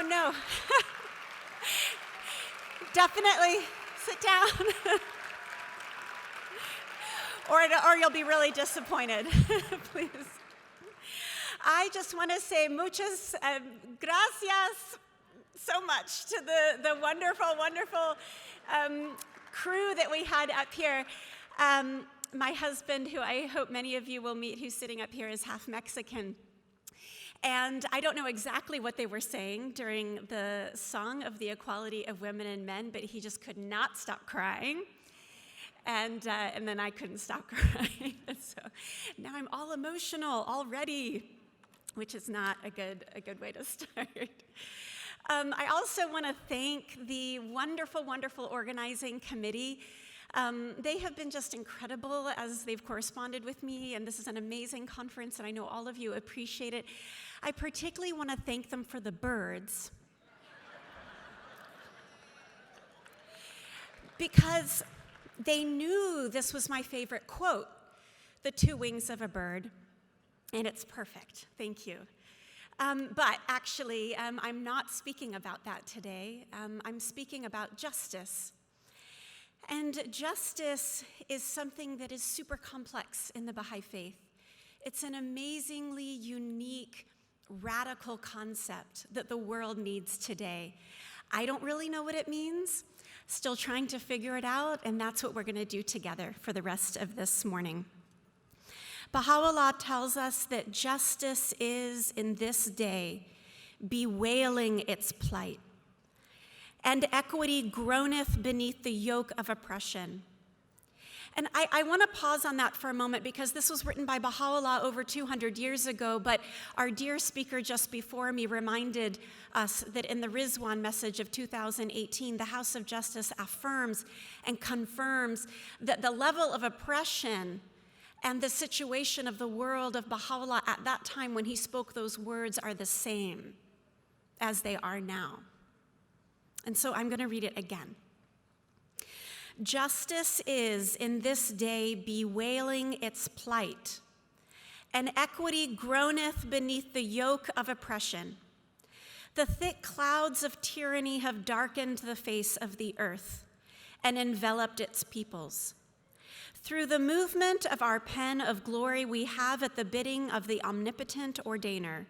no. Definitely sit down. or you'll be really disappointed. Please. I just want to say muchas gracias so much to the wonderful, wonderful crew that we had up here. My husband, who I hope many of you will meet, who's sitting up here, is half Mexican. And I don't know exactly what they were saying during the song of the equality of women and men, but he just could not stop crying. And then I couldn't stop crying. So now I'm all emotional already, which is not a good way to start. I also want to thank the wonderful, wonderful organizing committee. They have been just incredible as they've corresponded with me, and this is an amazing conference, and I know all of you appreciate it. I particularly want to thank them for the birds, because they knew this was my favorite quote, the two wings of a bird, and it's perfect. Thank you. But actually, I'm not speaking about that today. I'm speaking about justice. And justice is something that is super complex in the Baha'i faith. It's an amazingly unique, radical concept that the world needs today. I don't really know what it means, still trying to figure it out, and that's what we're going to do together for the rest of this morning. Baha'u'llah tells us that justice is, in this day, bewailing its plight, and equity groaneth beneath the yoke of oppression. And I want to pause on that for a moment, because this was written by Baha'u'llah over 200 years ago, but our dear speaker just before me reminded us that in the Rizwan message of 2018, the House of Justice affirms and confirms that the level of oppression and the situation of the world of Baha'u'llah at that time when he spoke those words are the same as they are now. And so I'm going to read it again. Justice is, in this day, bewailing its plight, and equity groaneth beneath the yoke of oppression. The thick clouds of tyranny have darkened the face of the earth and enveloped its peoples. Through the movement of our pen of glory, we have, at the bidding of the omnipotent ordainer,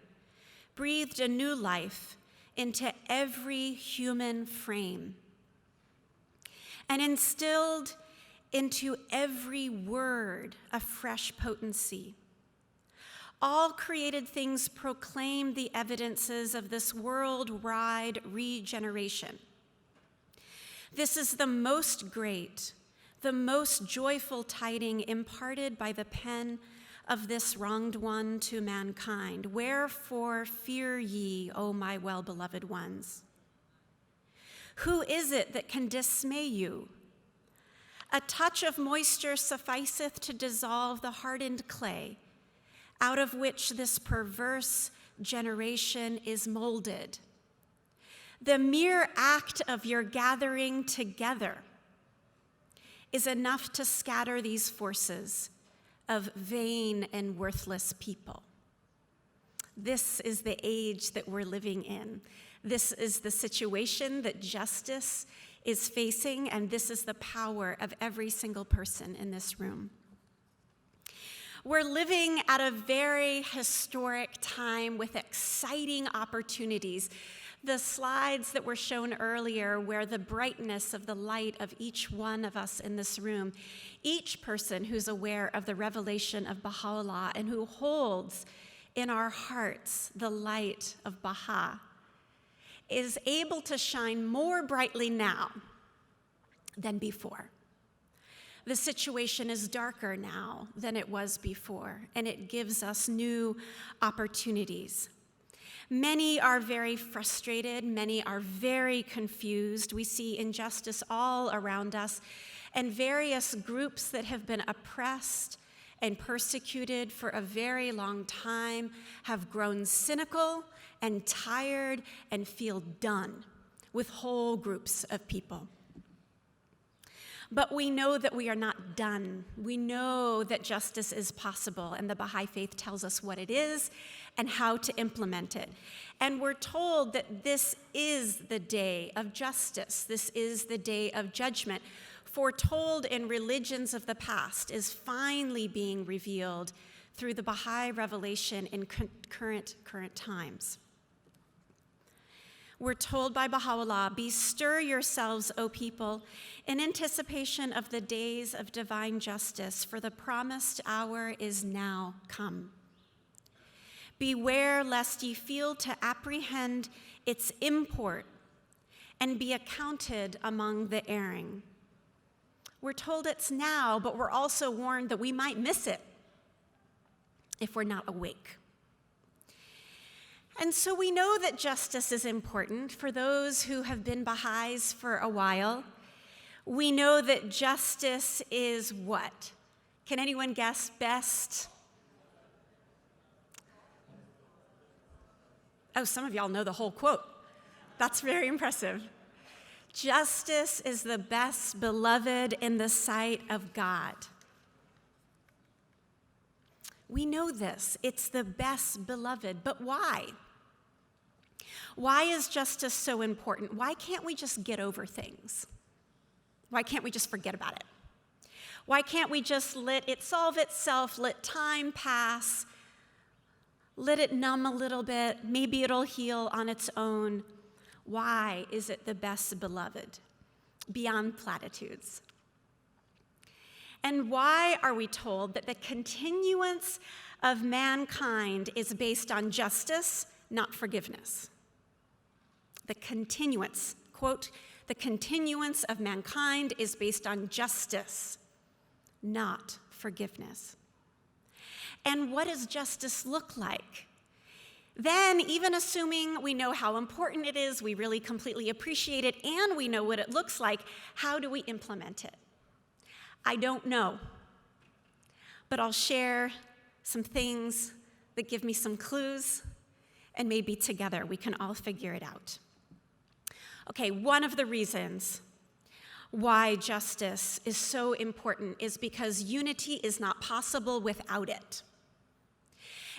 breathed a new life into every human frame, and instilled into every word a fresh potency. All created things proclaim the evidences of this worldwide regeneration. This is the most great, the most joyful tiding imparted by the pen of this wronged one to mankind. Wherefore fear ye, O my well-beloved ones. Who is it that can dismay you? A touch of moisture sufficeth to dissolve the hardened clay, out of which this perverse generation is molded. The mere act of your gathering together is enough to scatter these forces of vain and worthless people. This is the age that we're living in. This is the situation that justice is facing, and this is the power of every single person in this room. We're living at a very historic time with exciting opportunities. The slides that were shown earlier, where the brightness of the light of each one of us in this room, each person who's aware of the revelation of Baha'u'llah and who holds in our hearts the light of Baha, is able to shine more brightly now than before. The situation is darker now than it was before, and it gives us new opportunities. Many are very frustrated, many are very confused. We see injustice all around us, and various groups that have been oppressed and persecuted for a very long time have grown cynical and tired and feel done with whole groups of people. But we know that we are not done. We know that justice is possible, and the Baha'i faith tells us what it is and how to implement it. And we're told that this is the day of justice. This is the day of judgment. Foretold in religions of the past is finally being revealed through the Baha'i revelation in current times. We're told by Baha'u'llah, bestir yourselves, O people, in anticipation of the days of divine justice, for the promised hour is now come. Beware lest ye fail to apprehend its import and be accounted among the erring. We're told it's now, but we're also warned that we might miss it if we're not awake. And so we know that justice is important for those who have been Baha'is for a while. We know that justice is what? Can anyone guess? Best? Oh, some of y'all know the whole quote. That's very impressive. Justice is the best beloved in the sight of God. We know this. It's the best beloved. But why? Why is justice so important? Why can't we just get over things? Why can't we just forget about it? Why can't we just let it solve itself, let time pass, let it numb a little bit, maybe it'll heal on its own? Why is it the best beloved? Beyond platitudes. And why are we told that the continuance of mankind is based on justice, not forgiveness? The continuance, quote, the continuance of mankind is based on justice, not forgiveness. And what does justice look like? Then, even assuming we know how important it is, we really completely appreciate it, and we know what it looks like, how do we implement it? I don't know, but I'll share some things that give me some clues, and maybe together we can all figure it out. Okay, one of the reasons why justice is so important is because unity is not possible without it.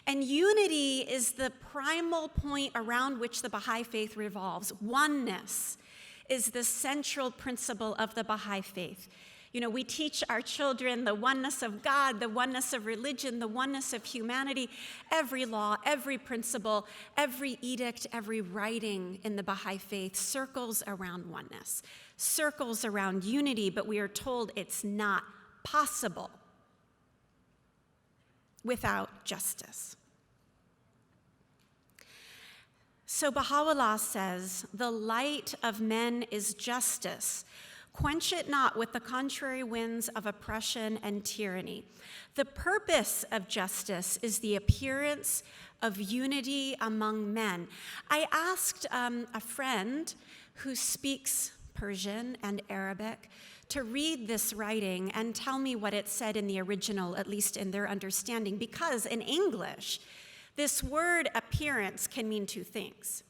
And unity is the primal point around which the Baha'i faith revolves. Oneness is the central principle of the Baha'i faith. You know, we teach our children the oneness of God, the oneness of religion, the oneness of humanity. Every law, every principle, every edict, every writing in the Baha'i faith circles around oneness, circles around unity, but we are told it's not possible without justice. So Baha'u'llah says, the light of men is justice. Quench it not with the contrary winds of oppression and tyranny. The purpose of justice is the appearance of unity among men. I asked a friend who speaks Persian and Arabic to read this writing and tell me what it said in the original, at least in their understanding, because in English, this word appearance can mean two things.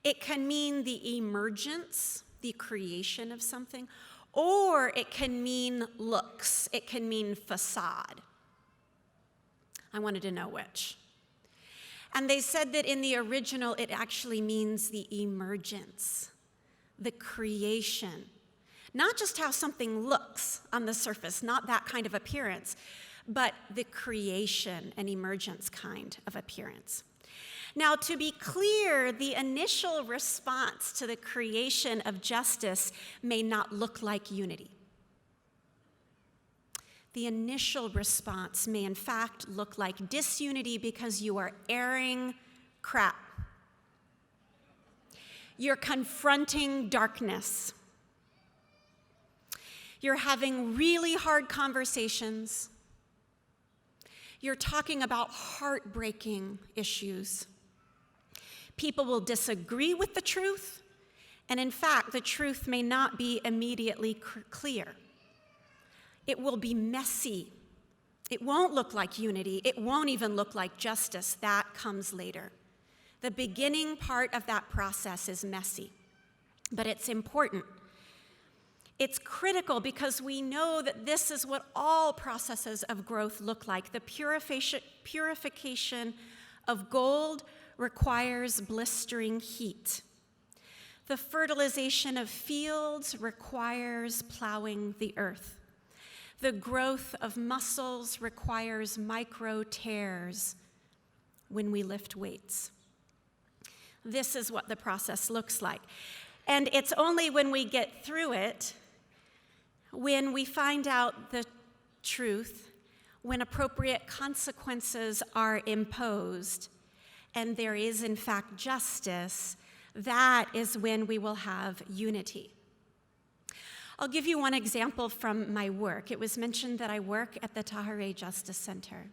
It can mean the emergence, the creation of something, or it can mean looks. It can mean facade. I wanted to know which. And they said that in the original, it actually means the emergence, the creation. Not just how something looks on the surface, not that kind of appearance, but the creation and emergence kind of appearance. Now, to be clear, the initial response to the creation of justice may not look like unity. The initial response may, in fact, look like disunity because you are airing crap. You're confronting darkness. You're having really hard conversations. You're talking about heartbreaking issues. People will disagree with the truth, and in fact, the truth may not be immediately clear. It will be messy. It won't look like unity. It won't even look like justice. That comes later. The beginning part of that process is messy, but it's important. It's critical because we know that this is what all processes of growth look like. The purification of gold requires blistering heat. The fertilization of fields requires plowing the earth. The growth of muscles requires micro tears when we lift weights. This is what the process looks like. And it's only when we get through it, when we find out the truth, when appropriate consequences are imposed, and there is in fact justice, that is when we will have unity. I'll give you one example from my work. It was mentioned that I work at the Tahirih Justice Center.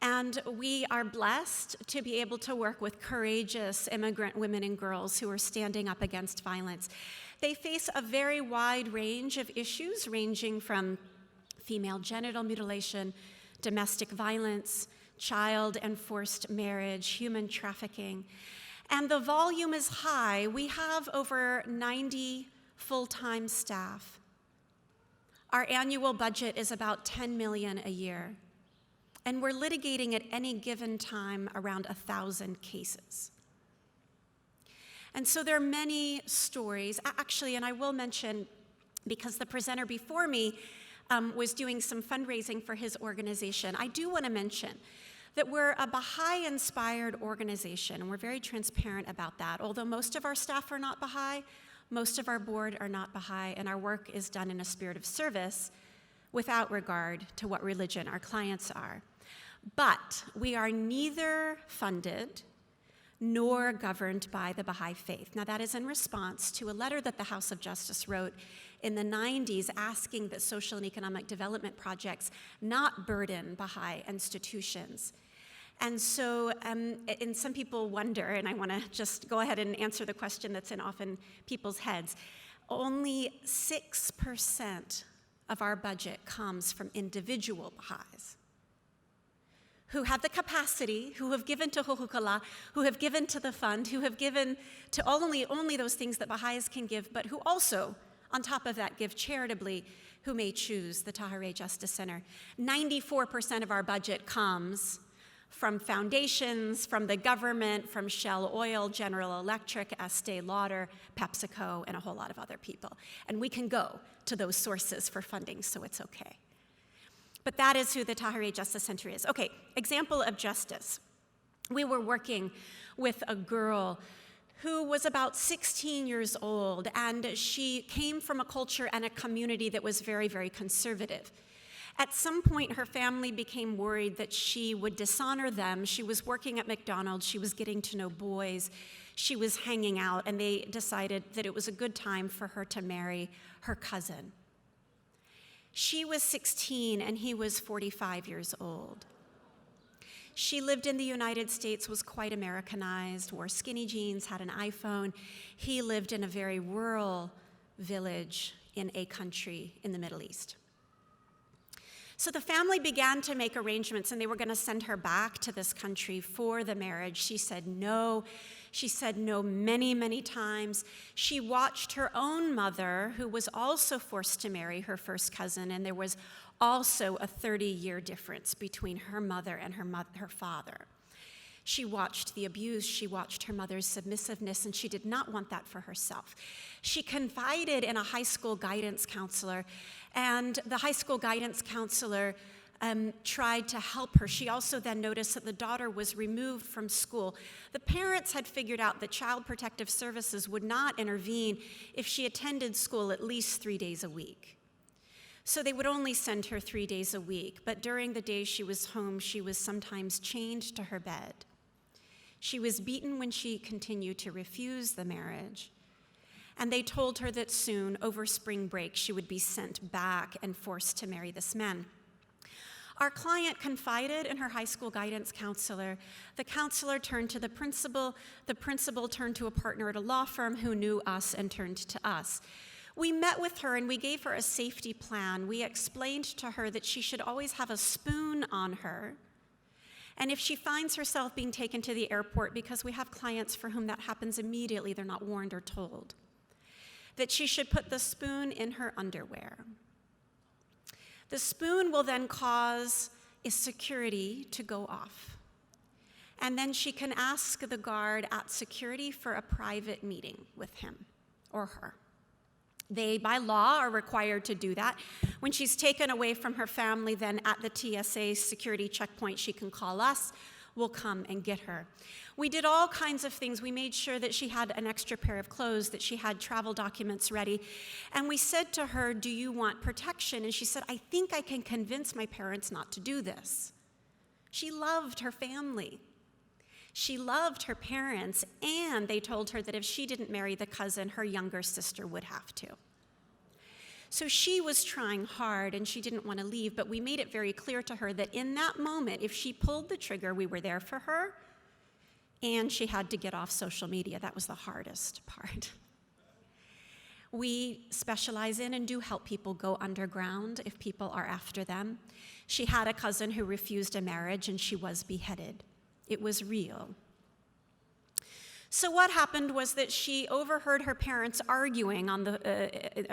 And we are blessed to be able to work with courageous immigrant women and girls who are standing up against violence. They face a very wide range of issues, ranging from female genital mutilation, domestic violence, child and forced marriage, human trafficking. And the volume is high. We have over 90 full-time staff. Our annual budget is about $10 million a year. And we're litigating at any given time around 1,000 cases. And so there are many stories, actually, and I will mention, because the presenter before me was doing some fundraising for his organization, I do want to mention that we're a Baha'i-inspired organization, and we're very transparent about that. Although most of our staff are not Baha'i, most of our board are not Baha'i, and our work is done in a spirit of service without regard to what religion our clients are. But we are neither funded nor governed by the Baha'i faith. Now, that is in response to a letter that the House of Justice wrote in the 90s asking that social and economic development projects not burden Baha'i institutions. And so, and some people wonder, and I want to just go ahead and answer the question that's in often people's heads, only 6% of our budget comes from individual Baha'is who have the capacity, who have given to Huquq'Allah, who have given to the fund, who have given to only those things that Baha'is can give, but who also, on top of that, give charitably, who may choose the Tahirih Justice Center. 94% of our budget comes from foundations, from the government, from Shell Oil, General Electric, Estee Lauder, PepsiCo, and a whole lot of other people. And we can go to those sources for funding, so it's okay. But that is who the Tahirih Justice Center is. Okay, example of justice. We were working with a girl who was about 16 years old, and she came from a culture and a community that was very, very conservative. At some point, her family became worried that she would dishonor them. She was working at McDonald's, she was getting to know boys, she was hanging out, and they decided that it was a good time for her to marry her cousin. She was 16 and he was 45 years old. She lived in the United States, was quite Americanized, wore skinny jeans, had an iPhone. He lived in a very rural village in a country in the Middle East. So the family began to make arrangements, and they were going to send her back to this country for the marriage. She said no. She said no many, many times. She watched her own mother, who was also forced to marry her first cousin, and there was also a 30-year difference between her mother and her father. She watched the abuse, she watched her mother's submissiveness, and she did not want that for herself. She confided in a high school guidance counselor, and the high school guidance counselor tried to help her. She also then noticed that the daughter was removed from school. The parents had figured out that Child Protective Services would not intervene if she attended school at least 3 days a week. So they would only send her 3 days a week, but during the days she was home, she was sometimes chained to her bed. She was beaten when she continued to refuse the marriage. And they told her that soon, over spring break, she would be sent back and forced to marry this man. Our client confided in her high school guidance counselor. The counselor turned to the principal turned to a partner at a law firm who knew us and turned to us. We met with her and we gave her a safety plan. We explained to her that she should always have a spoon on her. And if she finds herself being taken to the airport, because we have clients for whom that happens immediately, they're not warned or told, that she should put the spoon in her underwear. The spoon will then cause a security to go off. And then she can ask the guard at security for a private meeting with him or her. They, by law, are required to do that. When she's taken away from her family, then at the TSA security checkpoint, she can call us. We'll come and get her. We did all kinds of things. We made sure that she had an extra pair of clothes, that she had travel documents ready. And we said to her, do you want protection? And she said, I think I can convince my parents not to do this. She loved her family. She loved her parents, and they told her that if she didn't marry the cousin, her younger sister would have to. So she was trying hard, and she didn't want to leave, but we made it very clear to her that in that moment, if she pulled the trigger, we were there for her, and she had to get off social media. That was the hardest part. We specialize in and do help people go underground if people are after them. She had a cousin who refused a marriage, and she was beheaded. It was real. So what happened was that she overheard her parents arguing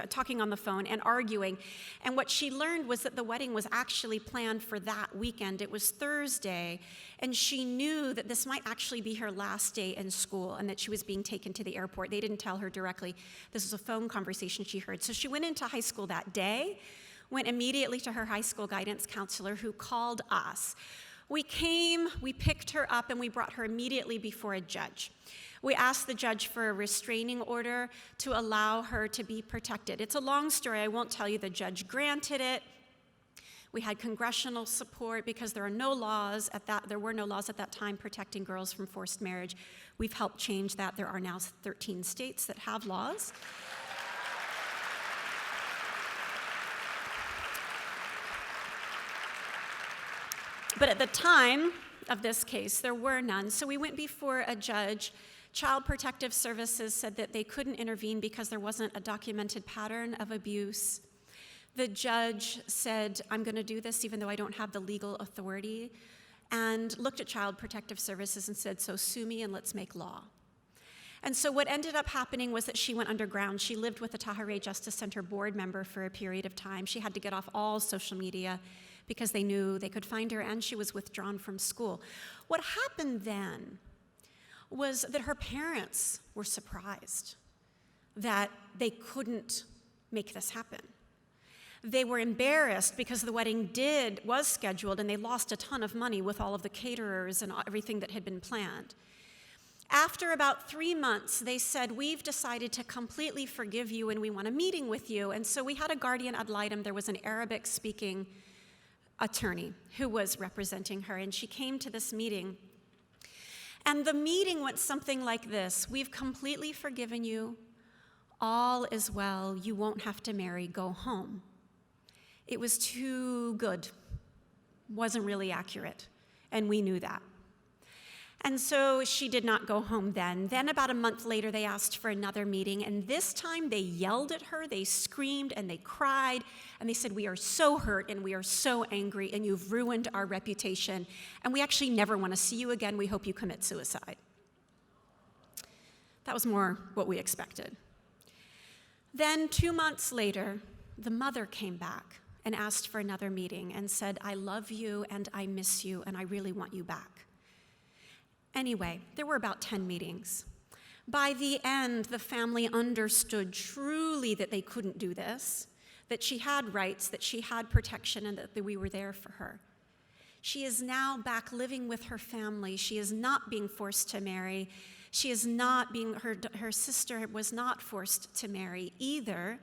talking on the phone and arguing. And what she learned was that the wedding was actually planned for that weekend. It was Thursday, and she knew that this might actually be her last day in school and that she was being taken to the airport. They didn't tell her directly. This was a phone conversation she heard. So she went into high school that day, went immediately to her high school guidance counselor, who called us. We came, we picked her up, and we brought her immediately before a judge. We asked the judge for a restraining order to allow her to be protected. It's a long story. I won't tell you. The judge granted it. We had congressional support because there were no laws at that time protecting girls from forced marriage. We've helped change that. There are now 13 states that have laws. But at the time of this case, there were none. So we went before a judge. Child Protective Services said that they couldn't intervene because there wasn't a documented pattern of abuse. The judge said, I'm going to do this even though I don't have the legal authority, and looked at Child Protective Services and said, so sue me and let's make law. And so what ended up happening was that she went underground. She lived with a Tahirih Justice Center board member for a period of time. She had to get off all social media because they knew they could find her, and she was withdrawn from school. What happened then was that her parents were surprised that they couldn't make this happen. They were embarrassed because the wedding was scheduled, and they lost a ton of money with all of the caterers and everything that had been planned. After about 3 months, they said, we've decided to completely forgive you, and we want a meeting with you. And so we had a guardian ad litem. There was an Arabic-speaking attorney who was representing her, and she came to this meeting. And the meeting went something like this: we've completely forgiven you. All is well. You won't have to marry. Go home. It was too good. Wasn't really accurate, and we knew that. And so she did not go home then. Then about a month later, they asked for another meeting, and this time they yelled at her, they screamed, and they cried, and they said, we are so hurt, and we are so angry, and you've ruined our reputation, and we actually never want to see you again. We hope you commit suicide. That was more what we expected. Then 2 months later, the mother came back and asked for another meeting and said, I love you, and I miss you, and I really want you back. Anyway, there were about 10 meetings. By the end, the family understood truly that they couldn't do this, that she had rights, that she had protection, and that we were there for her. She is now back living with her family. She is not being forced to marry. She is not being, her sister was not forced to marry either.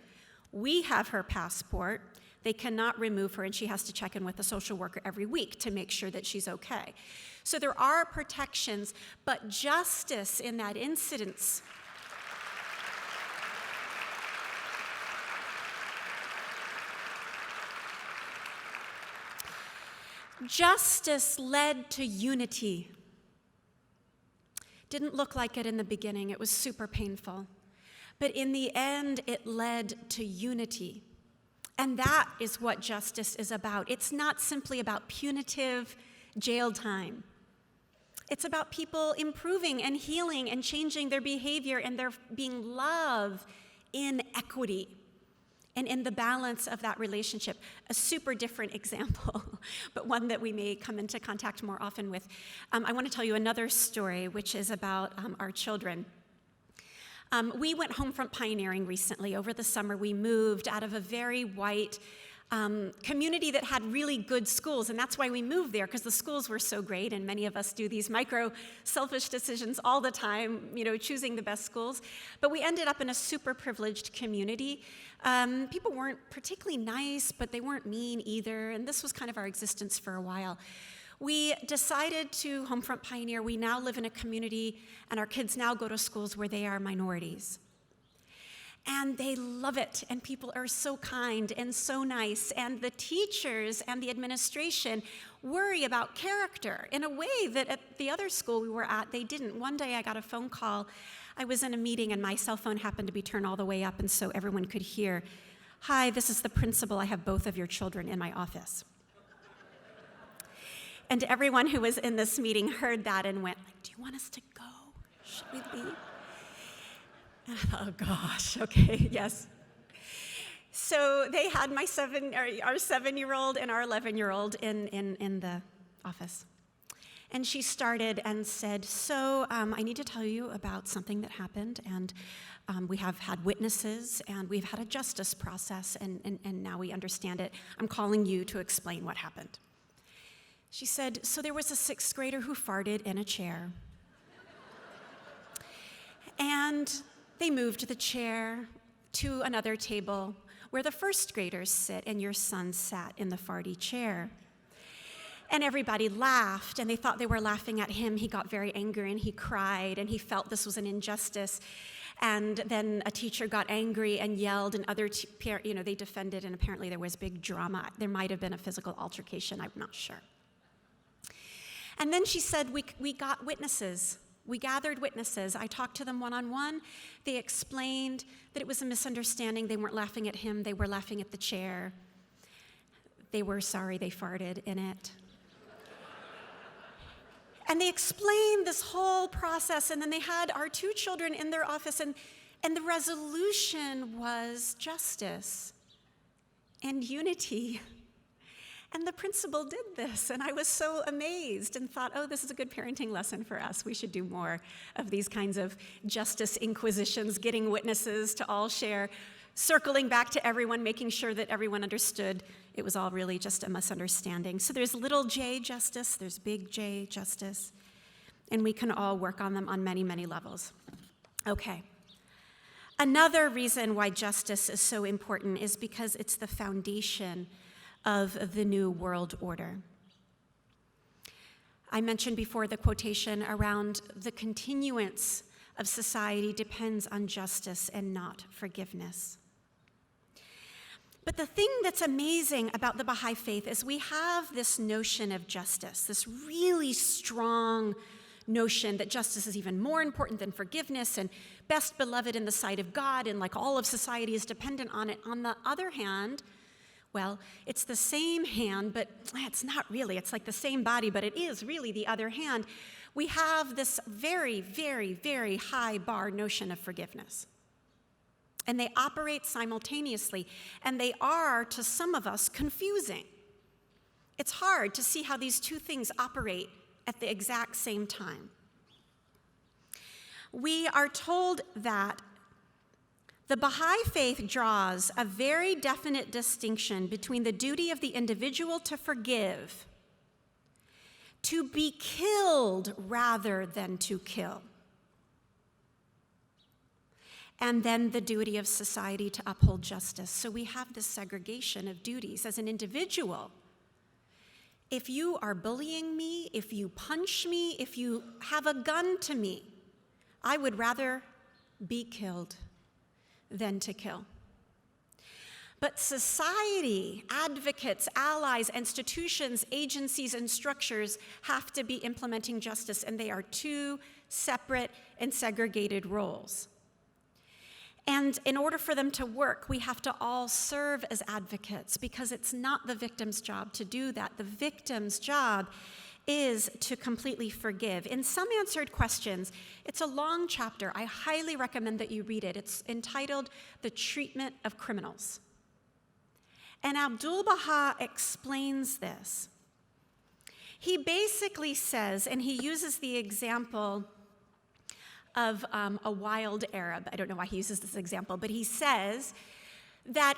We have her passport. They cannot remove her, and she has to check in with a social worker every week to make sure that she's okay. So there are protections, but justice in that incident justice led to unity. Didn't look like it in the beginning. It was super painful. But in the end, it led to unity. And that is what justice is about. It's not simply about punitive jail time. It's about people improving and healing and changing their behavior, and there being love in equity and in the balance of that relationship. A super different example, but one that we may come into contact more often with. I want to tell you another story, which is about our children. We went home from pioneering recently. Over the summer, we moved out of a very white community that had really good schools, and that's why we moved there, because the schools were so great, and many of us do these selfish decisions all the time, choosing the best schools. But we ended up in a super privileged community. People weren't particularly nice, but they weren't mean either, and this was kind of our existence for a while. We decided to homefront pioneer. We now live in a community, and our kids now go to schools where they are minorities. And they love it, and people are so kind and so nice, and the teachers and the administration worry about character in a way that at the other school we were at, they didn't. One day I got a phone call. I was in a meeting, and my cell phone happened to be turned all the way up, and so everyone could hear, "Hi, this is the principal. I have both of your children in my office." And everyone who was in this meeting heard that and went, "Do you want us to go? Should we leave?" And I thought, oh gosh, okay, yes. So they had our 7-year-old and our 11-year-old in the office. And she started and said, so I need to tell you about something that happened, and we have had witnesses, and we've had a justice process, and now we understand it. I'm calling you to explain what happened. She said, so there was a 6th grader who farted in a chair. And they moved the chair to another table where the 1st graders sit, and your son sat in the farty chair. And everybody laughed, and they thought they were laughing at him. He got very angry, and he cried, and he felt this was an injustice. And then a teacher got angry and yelled, and they defended, and apparently there was big drama. There might have been a physical altercation, I'm not sure. And then she said, we got witnesses. We gathered witnesses. I talked to them one-on-one. They explained that it was a misunderstanding. They weren't laughing at him. They were laughing at the chair. They were sorry they farted in it. And they explained this whole process, and then they had our 2 children in their office, and the resolution was justice and unity. And the principal did this, and I was so amazed and thought, oh, this is a good parenting lesson for us. We should do more of these kinds of justice inquisitions, getting witnesses to all share, circling back to everyone, making sure that everyone understood it was all really just a misunderstanding. So there's little j justice, there's big J justice, and we can all work on them on many, many levels. Okay. Another reason why justice is so important is because it's the foundation of the new world order. I mentioned before the quotation around the continuance of society depends on justice and not forgiveness. But the thing that's amazing about the Baha'i faith is we have this notion of justice, this really strong notion that justice is even more important than forgiveness and best beloved in the sight of God, and like all of society is dependent on it. On the other hand, well, it's the same hand, but it's not really. It's like the same body, but it is really the other hand. We have this very, very, very high bar notion of forgiveness. And they operate simultaneously, and they are, to some of us, confusing. It's hard to see how these 2 things operate at the exact same time. We are told that the Baha'i faith draws a very definite distinction between the duty of the individual to forgive, to be killed rather than to kill, and then the duty of society to uphold justice. So we have this segregation of duties. As an individual, if you are bullying me, if you punch me, if you have a gun to me, I would rather be killed than to kill. But society, advocates, allies, institutions, agencies, and structures have to be implementing justice, and they are 2 separate and segregated roles. And in order for them to work, we have to all serve as advocates, because it's not the victim's job to do that. The victim's job is to completely forgive. In Some Answered Questions, it's a long chapter. I highly recommend that you read it. It's entitled The Treatment of Criminals. And Abdu'l-Baha explains this. He basically says, and he uses the example of a wild Arab. I don't know why he uses this example, but he says that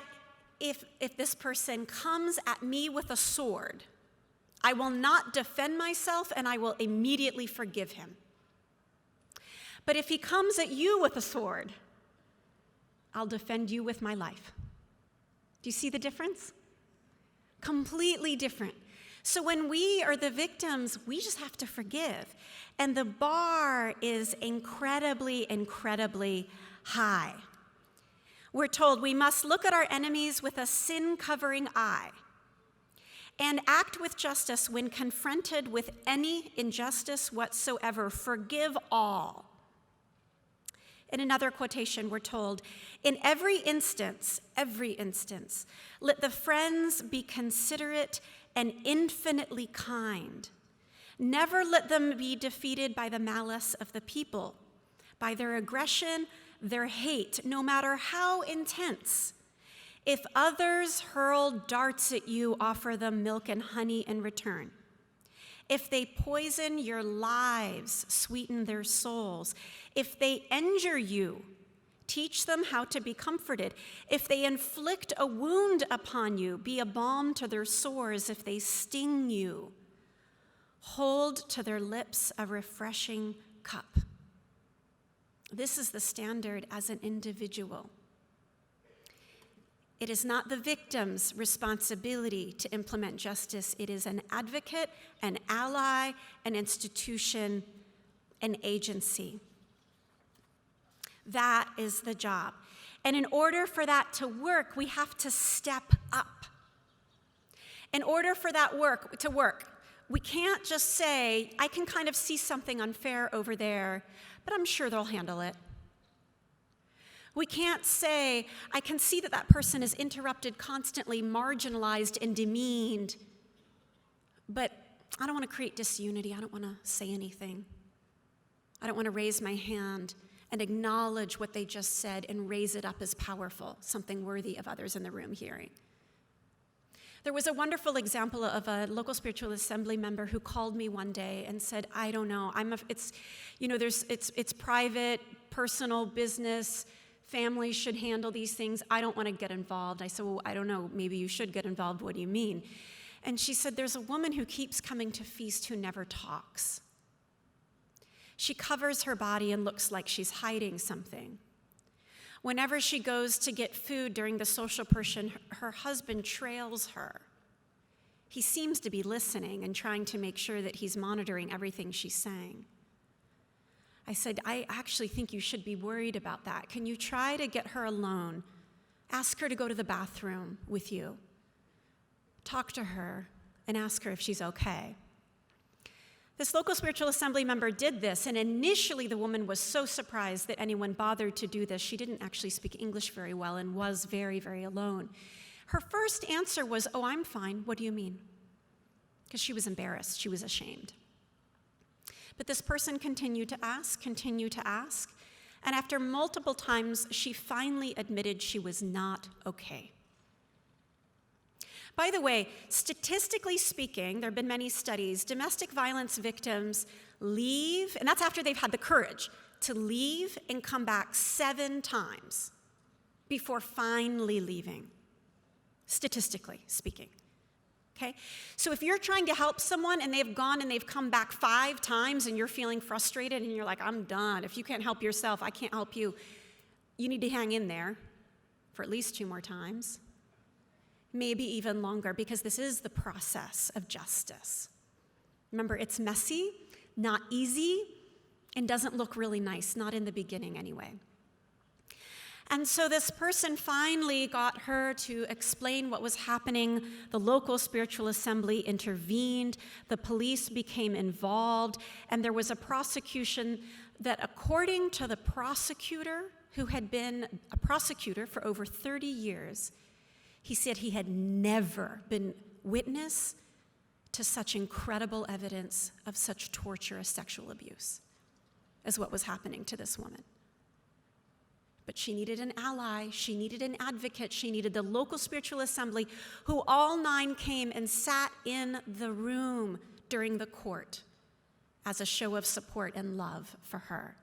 if this person comes at me with a sword, I will not defend myself and I will immediately forgive him. But if he comes at you with a sword, I'll defend you with my life. Do you see the difference? Completely different. So when we are the victims, we just have to forgive. And the bar is incredibly, incredibly high. We're told we must look at our enemies with a sin-covering eye and act with justice when confronted with any injustice whatsoever. Forgive all. In another quotation, we're told, in every instance, let the friends be considerate and infinitely kind. Never let them be defeated by the malice of the people, by their aggression, their hate, no matter how intense. If others hurl darts at you, offer them milk and honey in return. If they poison your lives, sweeten their souls. If they injure you, teach them how to be comforted. If they inflict a wound upon you, be a balm to their sores. If they sting you, hold to their lips a refreshing cup. This is the standard as an individual. It is not the victim's responsibility to implement justice. It is an advocate, an ally, an institution, an agency. That is the job. And in order for that to work, we have to step up. In order for that to work, we can't just say, I can kind of see something unfair over there, but I'm sure they'll handle it. We can't say, I can see that that person is interrupted, constantly marginalized and demeaned, but I don't want to create disunity. I don't want to say anything. I don't want to raise my hand and acknowledge what they just said and raise it up as powerful, something worthy of others in the room hearing. There was a wonderful example of a local spiritual assembly member who called me one day and said, I don't know, it's private, personal, business. Families should handle these things. I don't want to get involved. I said, well, I don't know, maybe you should get involved. What do you mean? And she said, there's a woman who keeps coming to feast who never talks. She covers her body and looks like she's hiding something. Whenever she goes to get food during the social portion, her husband trails her. He seems to be listening and trying to make sure that he's monitoring everything she's saying. I said, I actually think you should be worried about that. Can you try to get her alone? Ask her to go to the bathroom with you. Talk to her and ask her if she's okay. This local spiritual assembly member did this, and initially the woman was so surprised that anyone bothered to do this. She didn't actually speak English very well and was very, very alone. Her first answer was, oh, I'm fine. What do you mean? Because she was embarrassed. She was ashamed. But this person continued to ask, and after multiple times, she finally admitted she was not okay. By the way, statistically speaking, there have been many studies, domestic violence victims leave, and that's after they've had the courage to leave and come back 7 times before finally leaving, statistically speaking. Okay? So if you're trying to help someone and they've gone and they've come back 5 times and you're feeling frustrated and you're like, I'm done. If you can't help yourself, I can't help you. You need to hang in there for at least 2 more times, maybe even longer, because this is the process of justice. Remember, it's messy, not easy, and doesn't look really nice, not in the beginning anyway. And so this person finally got her to explain what was happening. The local spiritual assembly intervened. The police became involved. And there was a prosecution that, according to the prosecutor, who had been a prosecutor for over 30 years, he said he had never been witness to such incredible evidence of such torturous sexual abuse as what was happening to this woman. But she needed an ally, she needed an advocate, she needed the local spiritual assembly, who all 9 came and sat in the room during the court as a show of support and love for her.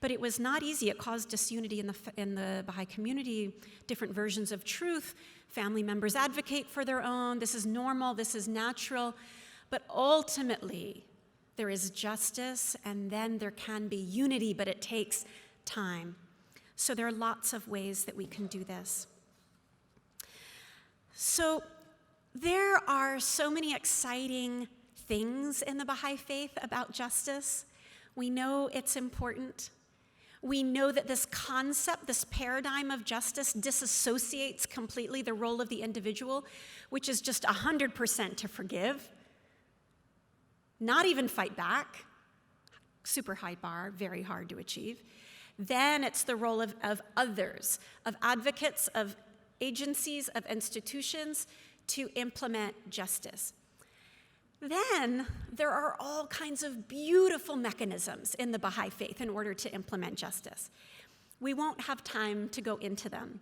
But it was not easy. It caused disunity in the Baha'i community, different versions of truth. Family members advocate for their own. This is normal, this is natural. But ultimately, there is justice, and then there can be unity, but it takes time. So there are lots of ways that we can do this. So there are so many exciting things in the Baha'i faith about justice. We know it's important. We know that this concept, this paradigm of justice disassociates completely the role of the individual, which is just 100% to forgive, not even fight back, super high bar, very hard to achieve. Then it's the role of others, of advocates, of agencies, of institutions to implement justice. Then there are all kinds of beautiful mechanisms in the Baha'i faith in order to implement justice. We won't have time to go into them,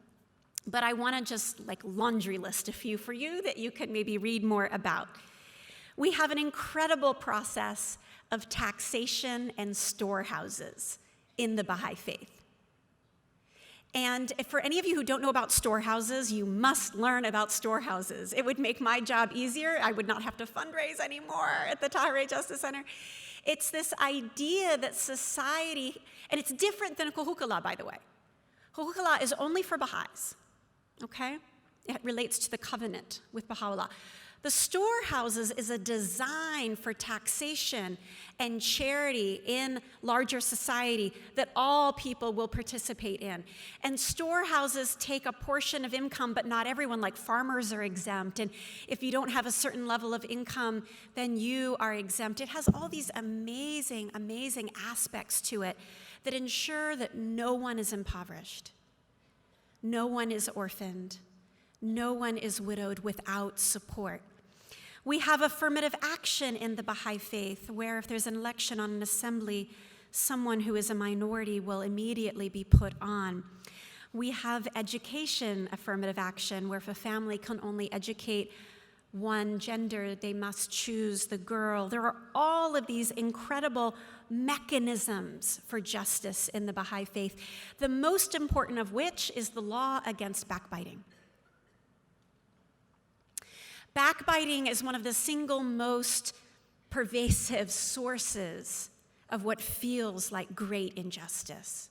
but I want to just laundry list a few for you that you could maybe read more about. We have an incredible process of taxation and storehouses in the Baha'i faith. And for any of you who don't know about storehouses, you must learn about storehouses. It would make my job easier. I would not have to fundraise anymore at the Tahrir Justice Center. It's this idea that society, and it's different than hukukullah, by the way. Hukukullah is only for Baha'is, okay? It relates to the covenant with Baha'u'llah. The storehouses is a design for taxation and charity in larger society that all people will participate in. And storehouses take a portion of income, but not everyone, like farmers are exempt. And if you don't have a certain level of income, then you are exempt. It has all these amazing, amazing aspects to it that ensure that no one is impoverished, no one is orphaned, no one is widowed without support. We have affirmative action in the Baha'i faith, where if there's an election on an assembly, someone who is a minority will immediately be put on. We have education affirmative action, where if a family can only educate one gender, they must choose the girl. There are all of these incredible mechanisms for justice in the Baha'i faith, the most important of which is the law against backbiting. Backbiting is one of the single most pervasive sources of what feels like great injustice.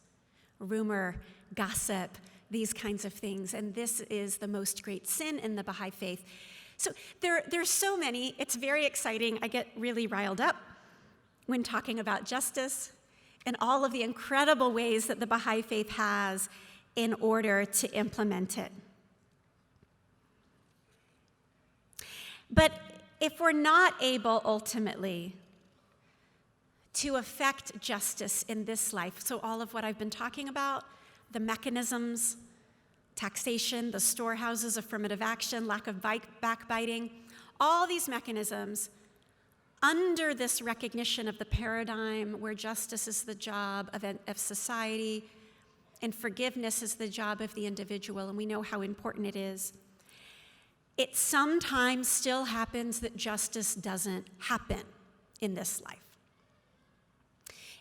Rumor, gossip, these kinds of things. And this is the most great sin in the Baha'i faith. So there's so many. It's very exciting. I get really riled up when talking about justice and all of the incredible ways that the Baha'i faith has in order to implement it. But if we're not able ultimately to effect justice in this life, so all of what I've been talking about, the mechanisms, taxation, the storehouses, affirmative action, lack of backbiting, all these mechanisms, under this recognition of the paradigm where justice is the job of society and forgiveness is the job of the individual, and we know how important it is, it sometimes still happens that justice doesn't happen in this life.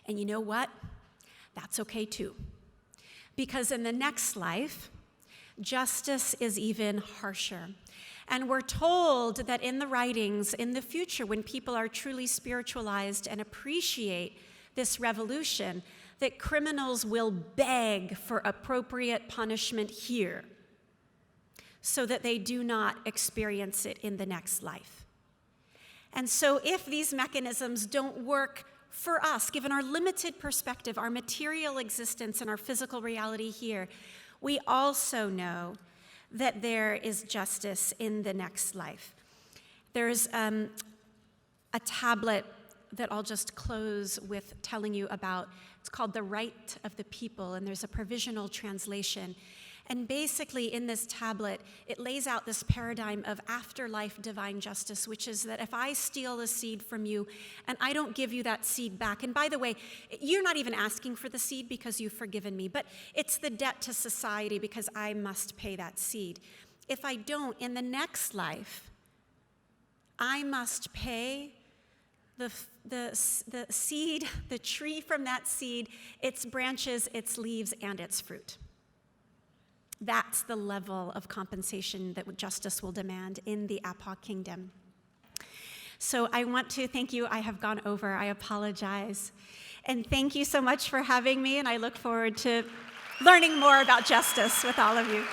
And you know what? That's okay too. Because in the next life, justice is even harsher. And we're told that in the writings, in the future, when people are truly spiritualized and appreciate this revolution, that criminals will beg for appropriate punishment here, so that they do not experience it in the next life. And so if these mechanisms don't work for us, given our limited perspective, our material existence, and our physical reality here, we also know that there is justice in the next life. There's a tablet that I'll just close with telling you about. It's called The Right of the People, and there's a provisional translation. And basically in this tablet, it lays out this paradigm of afterlife divine justice, which is that if I steal a seed from you and I don't give you that seed back, and by the way, you're not even asking for the seed because you've forgiven me, but it's the debt to society because I must pay that seed. If I don't, in the next life, I must pay the seed, the tree from that seed, its branches, its leaves, and its fruit. That's the level of compensation that justice will demand in the Apo kingdom. So I want to thank you. I have gone over. I apologize. And thank you so much for having me, and I look forward to learning more about justice with all of you.